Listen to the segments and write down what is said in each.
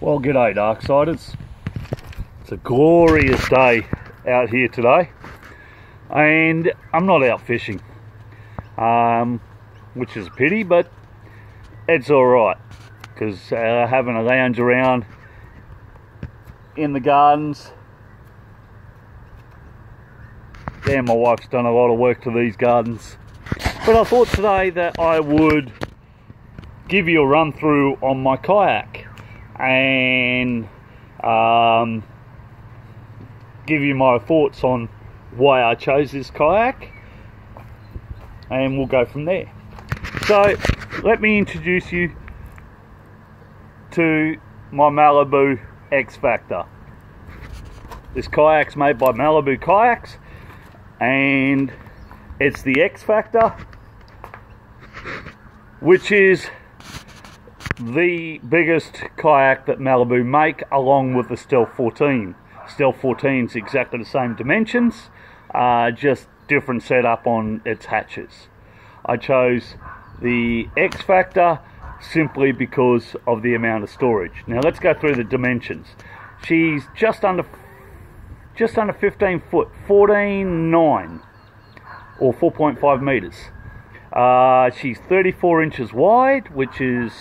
Well, g'day Darksiders. It's a glorious day out here today, and I'm not out fishing, which is a pity, but it's alright, because having a lounge around in the gardens. Damn, my wife's done a lot of work to these gardens. But I thought today that I would give you a run through on my kayak and give you my thoughts on why I chose this kayak, and we'll go from there. So let me introduce you to my Malibu Xfactor. This kayak's made by Malibu Kayaks, and it's the Xfactor, which is the biggest kayak that Malibu make, along with the Stealth 14. Stealth 14 is exactly the same dimensions, just different setup on its hatches. I chose the Xfactor simply because of the amount of storage. Now let's go through the dimensions. She's just under 15 foot, 14.9 or 4.5 meters. She's 34 inches wide, which is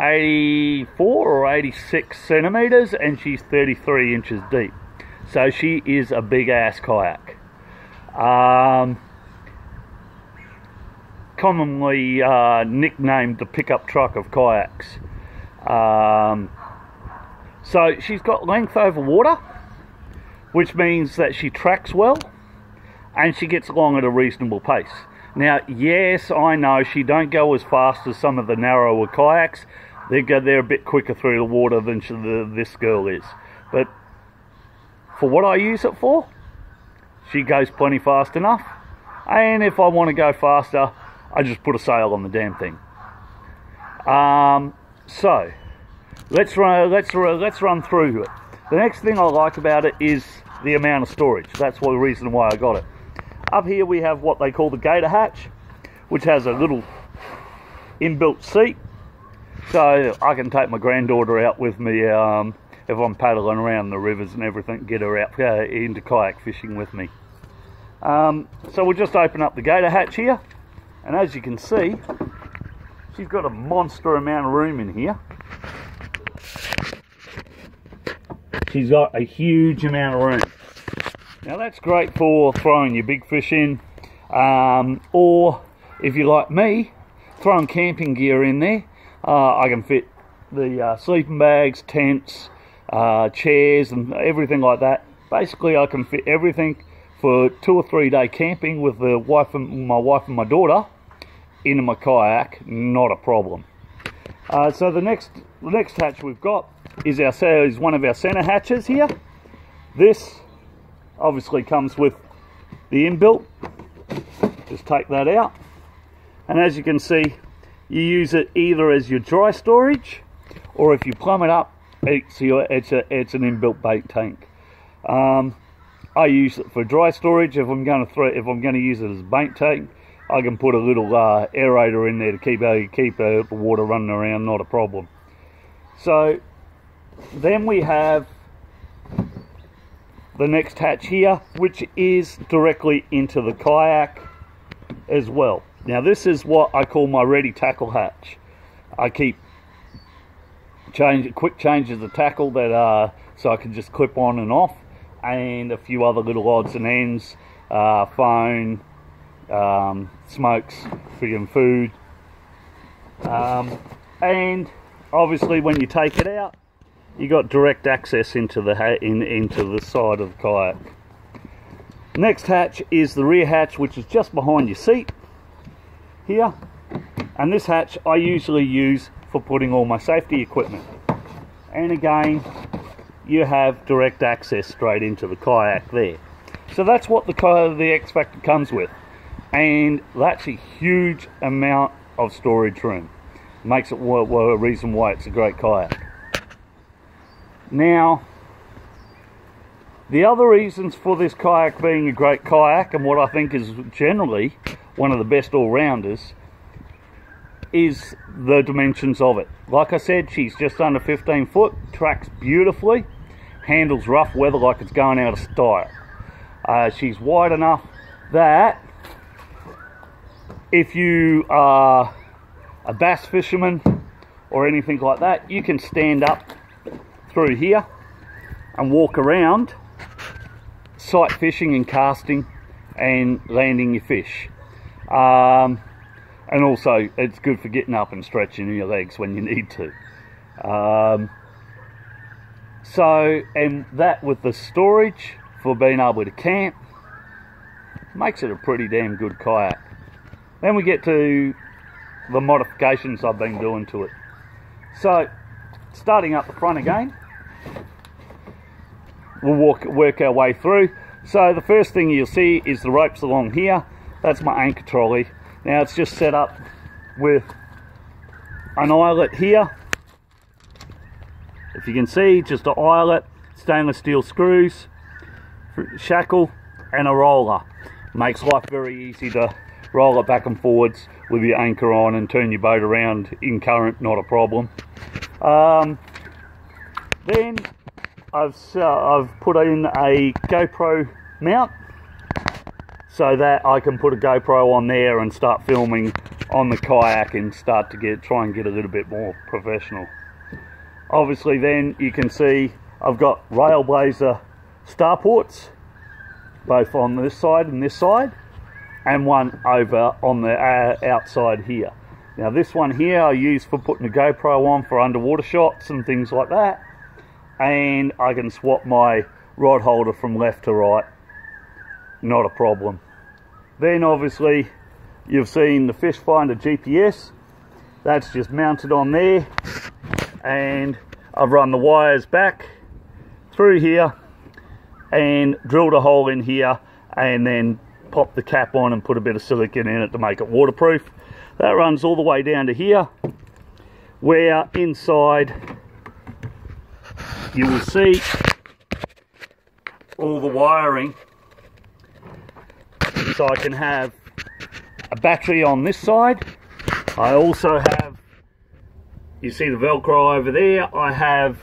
84 or 86 centimeters, and she's 33 inches deep. So she is a big ass kayak. Commonly nicknamed the pickup truck of kayaks. So she's got length over water, which means that she tracks well and she gets along at a reasonable pace. Now, yes, I know she don't go as fast as some of the narrower kayaks. They're a bit quicker through the water than this girl is. But for what I use it for, she goes plenty fast enough. And if I want to go faster, I just put a sail on the damn thing. So let's run through it. The next thing I like about it is the amount of storage. That's the reason why I got it. Up here we have what they call the gator hatch, which has a little inbuilt seat, so I can take my granddaughter out with me if I'm paddling around the rivers and everything, get her out into kayak fishing with me. So we'll just open up the gator hatch here, and as you can see, she's got a monster amount of room in here. She's got a huge amount of room. Now that's great for throwing your big fish in, or if you like me, throwing camping gear in there. I can fit the sleeping bags, tents, chairs and everything like that. Basically I can fit everything for 2 or 3 day camping with my wife and my daughter into my kayak, not a problem. So the next hatch we've got is one of our center hatches here. This obviously comes with the inbuilt. Just take that out, and as you can see, you use it either as your dry storage, or if you plumb it up, it's an inbuilt bait tank. I use it for dry storage. If I'm going to use it as a bait tank, I can put a little aerator in there to keep the water running around, not a problem. So then we have the next hatch here, which is directly into the kayak as well. Now this is what I call my ready tackle hatch. I keep quick changes of tackle that so I can just clip on and off, and a few other little odds and ends, phone, smokes, friggin' food, and obviously when you take it out, you got direct access into the side of the kayak. Next hatch is the rear hatch, which is just behind your seat here, and this hatch I usually use for putting all my safety equipment, and again you have direct access straight into the kayak there. So that's what the Xfactor comes with, and that's a huge amount of storage room. Makes it a reason why it's a great kayak. Now, the other reasons for this kayak being a great kayak, and what I think is generally one of the best all-rounders, is the dimensions of it. Like I said, she's just under 15 foot, tracks beautifully, handles rough weather like it's going out of style. She's wide enough that if you are a bass fisherman or anything like that, you can stand up through here and walk around sight fishing and casting and landing your fish. And also it's good for getting up and stretching your legs when you need to. And that with the storage for being able to camp makes it a pretty damn good kayak. Then we get to the modifications I've been doing to it. So starting up the front again, we'll work our way through. So the first thing you'll see is the ropes along here. That's my anchor trolley. Now it's just set up with an eyelet here. If you can see, just an eyelet, stainless steel screws, shackle and a roller. Makes life very easy to roll it back and forwards with your anchor on and turn your boat around in current, not a problem. Then I've put in a GoPro mount so that I can put a GoPro on there and start filming on the kayak and start to try and get a little bit more professional. Obviously then you can see I've got Railblazer starports both on this side and this side, and one over on the outside here. Now this one here I use for putting a GoPro on for underwater shots and things like that, and I can swap my rod holder from left to right, not a problem. Then obviously you've seen the fish finder GPS, that's just mounted on there, and I've run the wires back through here and drilled a hole in here and then pop the cap on and put a bit of silicone in it to make it waterproof. That runs all the way down to here, where inside you will see all the wiring. So I can have a battery on this side. I also have, you see the Velcro over there, I have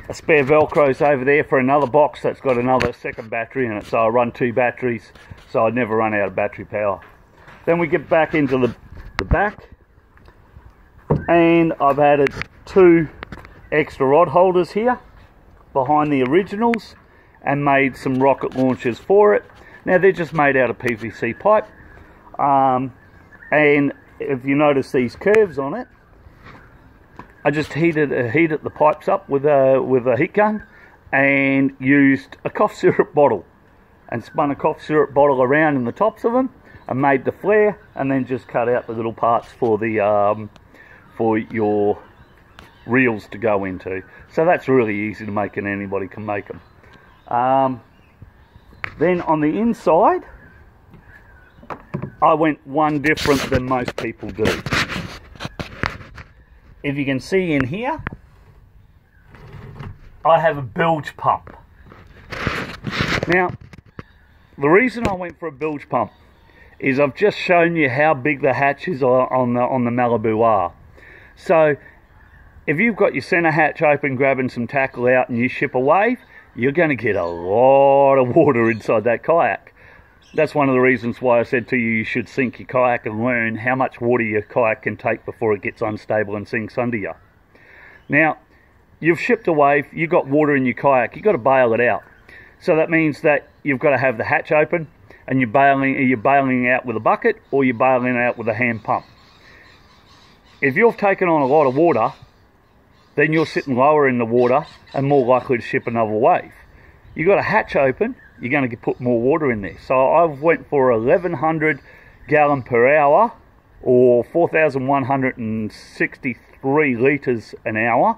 a spare Velcros over there for another box that's got another second battery in it, so I run 2 batteries so I never run out of battery power. Then we get back into the back, and I've added 2 extra rod holders here behind the originals and made some rocket launchers for it. Now they're just made out of PVC pipe, and if you notice these curves on it, I just heated the pipes up with a heat gun and used a cough syrup bottle and spun a cough syrup bottle around in the tops of them and made the flare, and then just cut out the little parts for the for your reels to go into. So that's really easy to make and anybody can make them. Then on the inside, I went one different than most people do. If you can see in here, I have a bilge pump. Now, the reason I went for a bilge pump is I've just shown you how big the hatches on the Malibu are. So, if you've got your center hatch open, grabbing some tackle out, and you ship a wave, you're going to get a lot of water inside that kayak. That's one of the reasons why I said to you, you should sink your kayak and learn how much water your kayak can take before it gets unstable and sinks under you. Now, you've shipped a wave, you've got water in your kayak, you've got to bail it out. So that means that you've got to have the hatch open, and you're bailing out with a bucket, or you're bailing out with a hand pump. If you've taken on a lot of water, then you're sitting lower in the water and more likely to ship another wave. You've got a hatch open, you're going to put more water in there. So I've went for 1100 gallon per hour, or 4,163 litres an hour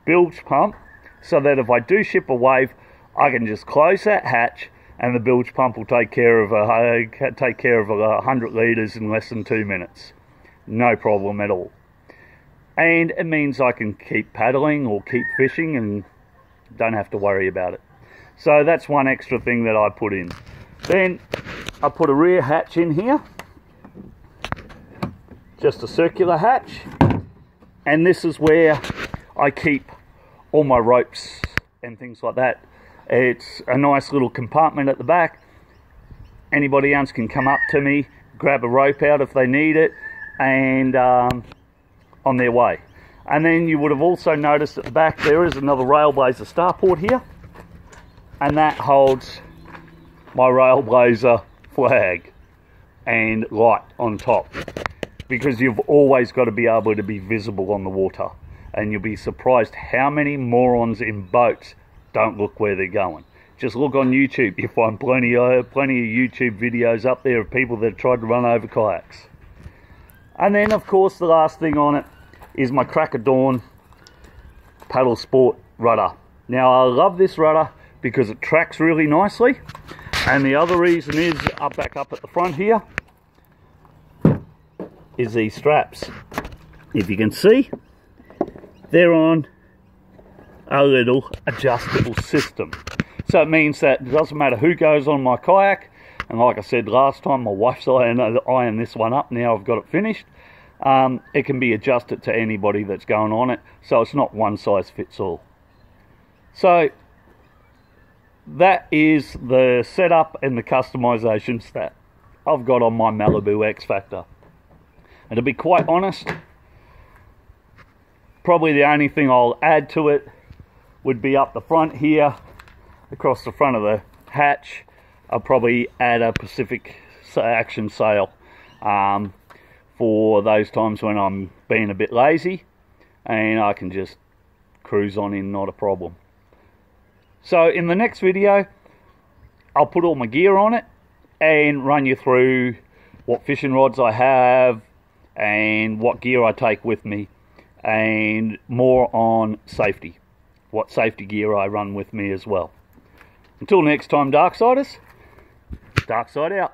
bilge pump, so that if I do ship a wave, I can just close that hatch and the bilge pump will take care of 100 litres in less than 2 minutes. No problem at all. And it means I can keep paddling or keep fishing and don't have to worry about it. So that's one extra thing that I put in. Then I put a rear hatch in here, just a circular hatch, and this is where I keep all my ropes and things like that. It's a nice little compartment at the back. Anybody else can come up to me, grab a rope out if they need it, and on their way. And then you would have also noticed at the back there is another Railblazer starport here, and that holds my Railblazer flag and light on top, because you've always got to be able to be visible on the water, and you'll be surprised how many morons in boats don't look where they're going. Just look on YouTube, you find plenty of YouTube videos up there of people that tried to run over kayaks. And then of course the last thing on it is my Crack of Dawn paddle sport rudder. Now I love this rudder because it tracks really nicely, and the other reason is back up at the front here is these straps. If you can see, they're on a little adjustable system. So it means that it doesn't matter who goes on my kayak, and like I said last time, my wife's eyeing this one up, now I've got it finished. It can be adjusted to anybody that's going on it, so it's not one size fits all. So that is the setup and the customizations that I've got on my Malibu Xfactor. And to be quite honest, probably the only thing I'll add to it would be up the front here, across the front of the hatch. I'll probably add a Pacific action sail for those times when I'm being a bit lazy and I can just cruise on in, not a problem. So in the next video, I'll put all my gear on it and run you through what fishing rods I have and what gear I take with me, and more on safety, what safety gear I run with me as well. Until next time, Darksiders, dark side out.